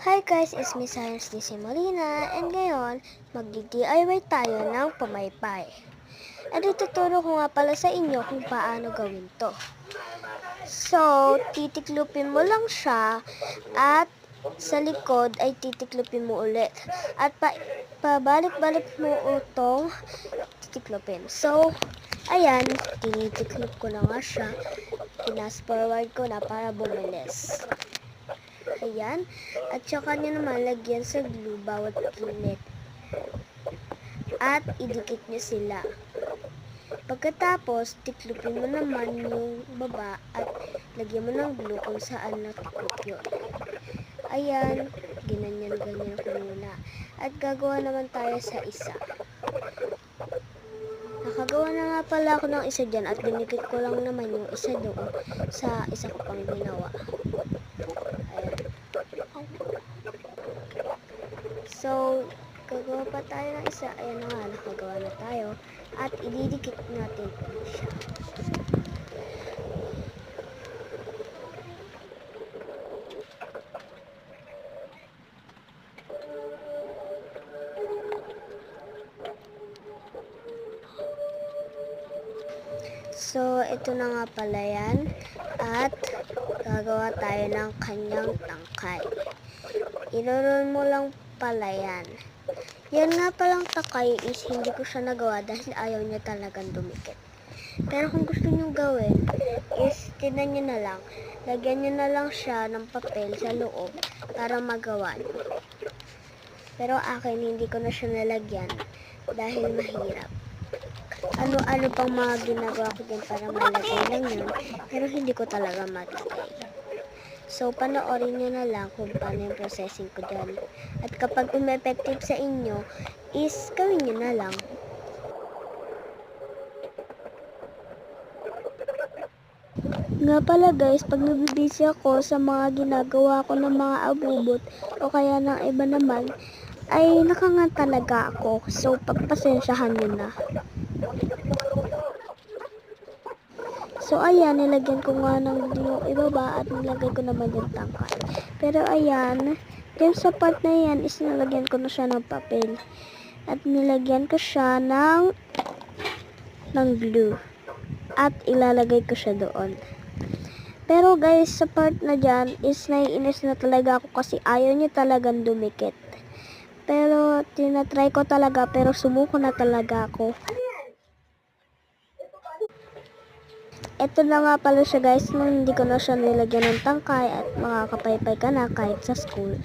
Hi guys, it's me Science DC Molina and ngayon mag-DIY tayo ng pamaypay. At ituturo ko nga pala sa inyo kung paano gawin to. So, titiklupin mo lang siya at sa likod ay titiklupin mo ulit. At pabalik-balik mo itong titiklupin. So, ayan, tinitiklop ko na nga siya. Pinas forward ko na para bumilis. Ayan. At saka nyo naman lagyan sa glue bawat gilid. At idikit nyo sila. Pagkatapos, tiklupin mo naman yung baba at lagyan mo ng glue kung saan natiklop yun. Ayan. Ganyan ko muna. At gagawa naman tayo sa isa. Nakagawa na nga pala ako ng isa dyan at dinikit ko lang naman yung isa doon sa isa ko pang ginawa. So, gagawa pa tayo ng isa. Ayan na nga, nakagawa na tayo. At ididikit natin siya. So, ito na nga pala yan. At gagawa tayo ng kanyang tangkay. Iroon mo lang pala yan. Yan nga palang takay is hindi ko siya nagawa dahil ayaw niya talagang dumikit. Pero kung gusto niyo gawin is tinan niyo na lang. Lagyan niyo na lang siya ng papel sa loob para magawa niyo. Pero akin hindi ko na siya nalagyan dahil mahirap. Ano-ano pang mga ginagawa ko din para malagay lang yun. Pero hindi ko talaga malagay. So, panoorin nyo na lang kung paano yung processing ko dyan. At kapag umeffective sa inyo, is gawin nyo na lang. Nga pala guys, pag nabibisi ako sa mga ginagawa ko ng mga abubot o kaya ng iba naman, ay nakanga talaga ako. So, pagpasensyahan nyo na. So, ayan, nilagyan ko nga ng yung ibaba at nilagay ko naman yung tangkay. Pero, ayan, yung sa part na yan is nilagyan ko na siya ng papel. At nilagyan ko siya ng glue. At ilalagay ko siya doon. Pero, guys, sa part na dyan is naiinis na talaga ako kasi ayaw niya talagang dumikit. Pero, tinatry ko talaga pero sumuko na talaga ako. Ito na nga pala siya guys, nung hindi ko na siya nilagyan ng tangkay at makakapaypay ka na kahit sa school.